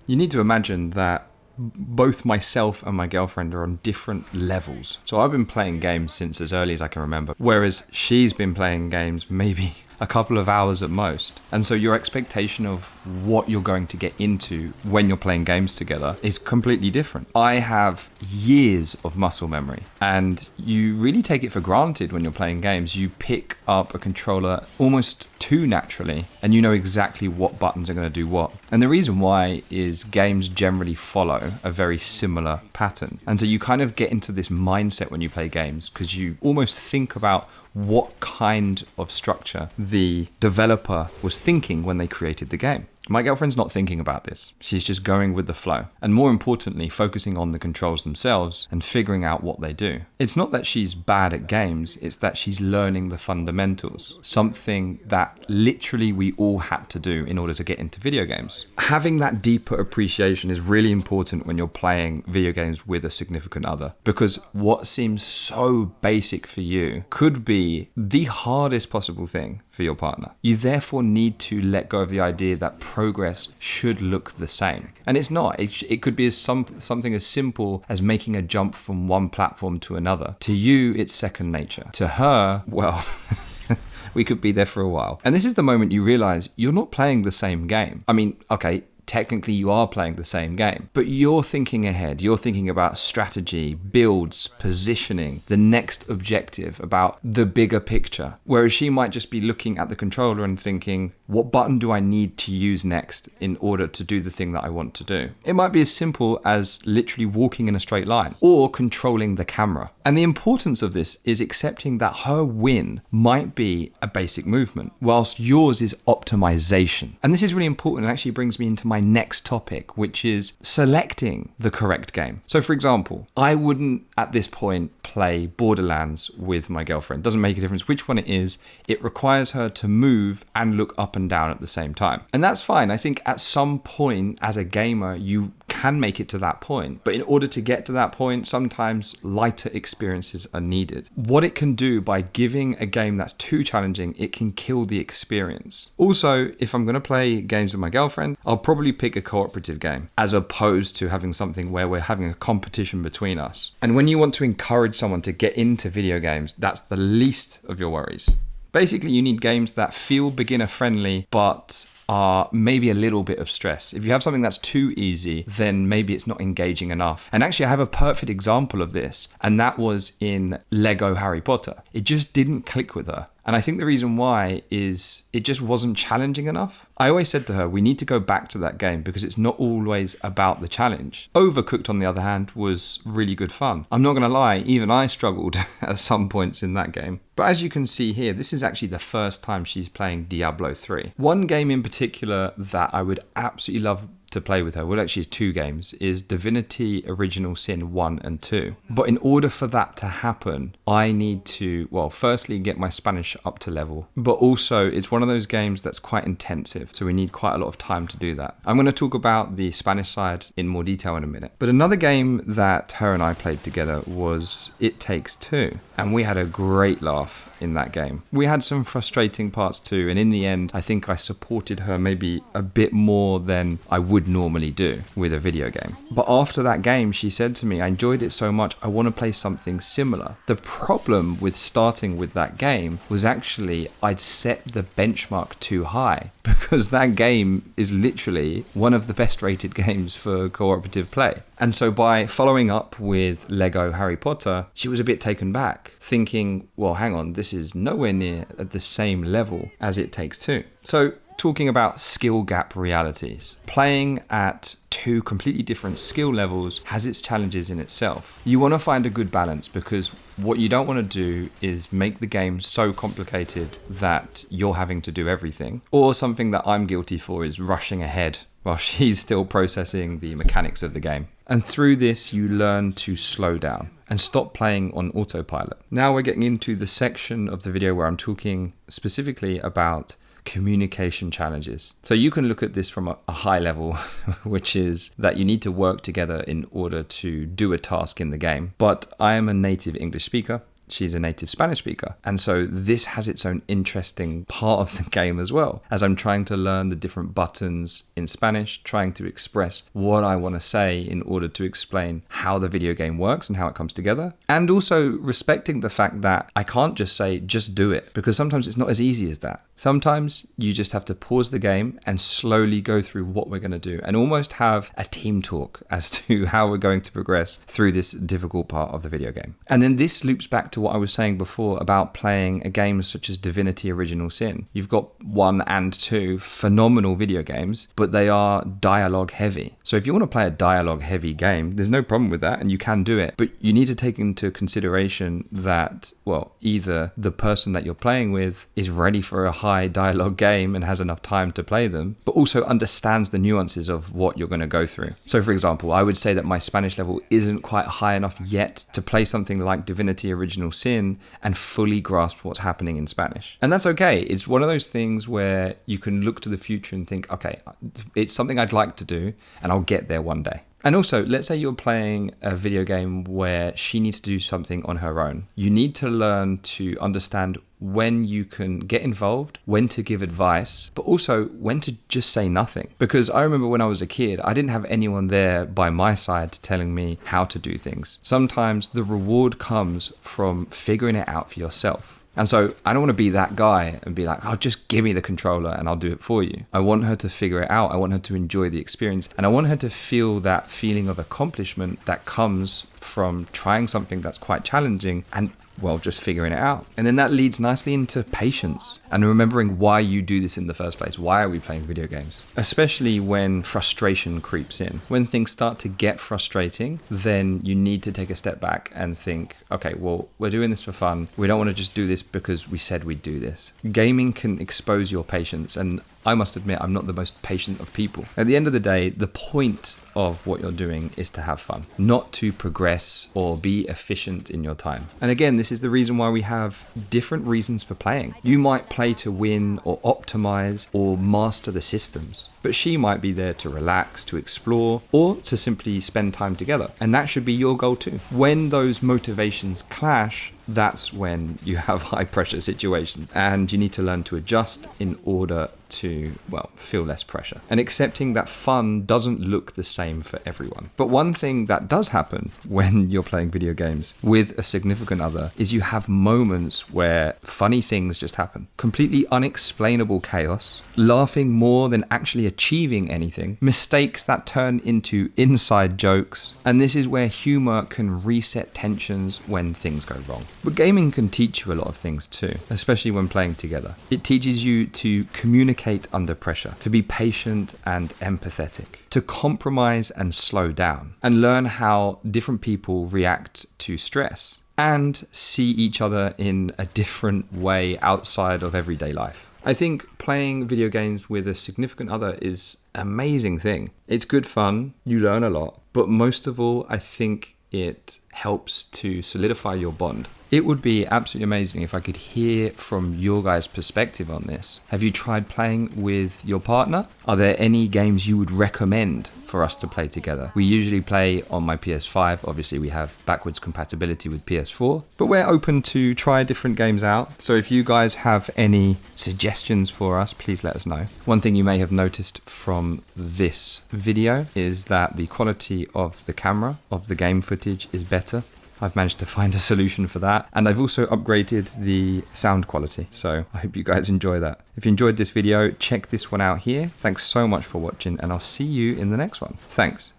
You need to imagine that both myself and my girlfriend are on different levels. So I've been playing games since as early as I can remember, whereas she's been playing games maybe a couple of hours at most. And so your expectation of what you're going to get into when you're playing games together is completely different. I have years of muscle memory, and you really take it for granted when you're playing games. You pick up a controller almost too naturally, and you know exactly what buttons are going to do what. And the reason why is games generally follow a very similar pattern. And so you kind of get into this mindset when you play games, because you almost think about what kind of structure the developer was thinking when they created the game. My girlfriend's not thinking about this. She's just going with the flow. And more importantly, focusing on the controls themselves and figuring out what they do. It's not that she's bad at games, it's that she's learning the fundamentals. Something that literally we all had to do in order to get into video games. Having that deeper appreciation is really important when you're playing video games with a significant other. Because what seems so basic for you could be the hardest possible thing for your partner. You therefore need to let go of the idea that progress should look the same. And it's not. It could be something as simple as making a jump from one platform to another. To you, it's second nature. To her, well, we could be there for a while. And this is the moment you realize you're not playing the same game. I mean, okay, technically you are playing the same game, but you're thinking ahead. You're thinking about strategy, builds, positioning, the next objective, about the bigger picture. Whereas she might just be looking at the controller and thinking, what button do I need to use next in order to do the thing that I want to do? It might be as simple as literally walking in a straight line or controlling the camera. And the importance of this is accepting that her win might be a basic movement, whilst yours is optimization. And this is really important and actually brings me into my next topic, which is selecting the correct game. So for example, I wouldn't at this point play Borderlands with my girlfriend. Doesn't make a difference which one it is. It requires her to move and look up and down at the same time. And that's fine. I think at some point as a gamer, you can make it to that point. But in order to get to that point, sometimes lighter experiences are needed. What it can do by giving a game that's too challenging, it can kill the experience. Also, if I'm going to play games with my girlfriend, I'll probably pick a cooperative game as opposed to having something where we're having a competition between us. And when you want to encourage someone to get into video games, that's the least of your worries. Basically, you need games that feel beginner friendly, but are maybe a little bit of stress. If you have something that's too easy, then maybe it's not engaging enough. And actually, I have a perfect example of this, and that was in Lego Harry Potter. It just didn't click with her. And I think the reason why is it just wasn't challenging enough. I always said to her, we need to go back to that game because it's not always about the challenge. Overcooked, on the other hand, was really good fun. I'm not going to lie, even I struggled at some points in that game. But as you can see here, this is actually the first time she's playing Diablo 3. One game in particular that I would absolutely love to play with her, well actually it's two games, is Divinity Original Sin 1 and 2. But in order for that to happen, I need to, well, firstly get my Spanish up to level, but also it's one of those games that's quite intensive, so we need quite a lot of time to do that. I'm going to talk about the Spanish side in more detail in a minute. But another game that her and I played together was It Takes Two, and we had a great laugh in that game. We had some frustrating parts too, and in the end I think I supported her maybe a bit more than I would normally do with a video game. But after that game, she said to me, I enjoyed it so much, I want to play something similar. The problem with starting with that game was actually I'd set the benchmark too high, because that game is literally one of the best rated games for cooperative play. And so by following up with Lego Harry Potter, she was a bit taken back, thinking, well, hang on, this is nowhere near at the same level as It Takes Two. So talking about skill gap realities, playing at two completely different skill levels has its challenges in itself. You want to find a good balance, because what you don't want to do is make the game so complicated that you're having to do everything. Or something that I'm guilty for is rushing ahead while she's still processing the mechanics of the game. And through this, you learn to slow down and stop playing on autopilot. Now we're getting into the section of the video where I'm talking specifically about communication challenges. So you can look at this from a high level, which is that you need to work together in order to do a task in the game. But I am a native English speaker, she's a native Spanish speaker. And so this has its own interesting part of the game as well, as I'm trying to learn the different buttons in Spanish, trying to express what I want to say in order to explain how the video game works and how it comes together. And also respecting the fact that I can't just say, just do it, because sometimes it's not as easy as that. Sometimes you just have to pause the game and slowly go through what we're going to do and almost have a team talk as to how we're going to progress through this difficult part of the video game. And then this loops back to what I was saying before about playing a game such as Divinity Original Sin. You've got 1 and 2 phenomenal video games, but they are dialogue heavy. So if you want to play a dialogue heavy game, there's no problem with that and you can do it. But you need to take into consideration that, well, either the person that you're playing with is ready for a high dialogue game and has enough time to play them, but also understands the nuances of what you're going to go through. So for example, I would say that my Spanish level isn't quite high enough yet to play something like Divinity Original Sin and fully grasp what's happening in Spanish. And that's okay. It's one of those things where you can look to the future and think, okay, it's something I'd like to do and I'll get there one day. And also, let's say you're playing a video game where she needs to do something on her own. You need to learn to understand when you can get involved, when to give advice, but also when to just say nothing. Because I remember when I was a kid, I didn't have anyone there by my side telling me how to do things. Sometimes the reward comes from figuring it out for yourself. And so I don't want to be that guy and be like, oh, just give me the controller and I'll do it for you. I want her to figure it out. I want her to enjoy the experience. And I want her to feel that feeling of accomplishment that comes from trying something that's quite challenging and, well, just figuring it out. And then that leads nicely into patience and remembering why you do this in the first place. Why are we playing video games? Especially when frustration creeps in. When things start to get frustrating, then you need to take a step back and think, okay, well, we're doing this for fun. We don't want to just do this because we said we'd do this. Gaming can expose your patience, and I must admit, I'm not the most patient of people. At the end of the day, the point of what you're doing is to have fun, not to progress or be efficient in your time. And again, this is the reason why we have different reasons for playing. You might play to win or optimize or master the systems, but she might be there to relax, to explore, or to simply spend time together. And that should be your goal too. When those motivations clash, that's when you have high pressure situations and you need to learn to adjust in order to, well, feel less pressure. And accepting that fun doesn't look the same for everyone. But one thing that does happen when you're playing video games with a significant other is you have moments where funny things just happen. Completely unexplainable chaos, laughing more than actually achieving anything, mistakes that turn into inside jokes, and this is where humor can reset tensions when things go wrong. But gaming can teach you a lot of things too, especially when playing together. It teaches you to communicate under pressure, to be patient and empathetic, to compromise and slow down, and learn how different people react to stress, and see each other in a different way outside of everyday life. I think playing video games with a significant other is an amazing thing. It's good fun, you learn a lot, but most of all, I think it helps to solidify your bond. It would be absolutely amazing if I could hear from your guys' perspective on this. Have you tried playing with your partner? Are there any games you would recommend for us to play together? We usually play on my PS5. Obviously, we have backwards compatibility with PS4, but we're open to try different games out. So if you guys have any suggestions for us, please let us know. One thing you may have noticed from this video is that the quality of the camera of the game footage is better. I've managed to find a solution for that, and I've also upgraded the sound quality, so I hope you guys enjoy that. If you enjoyed this video, check this one out here. Thanks so much for watching, and I'll see you in the next one. Thanks.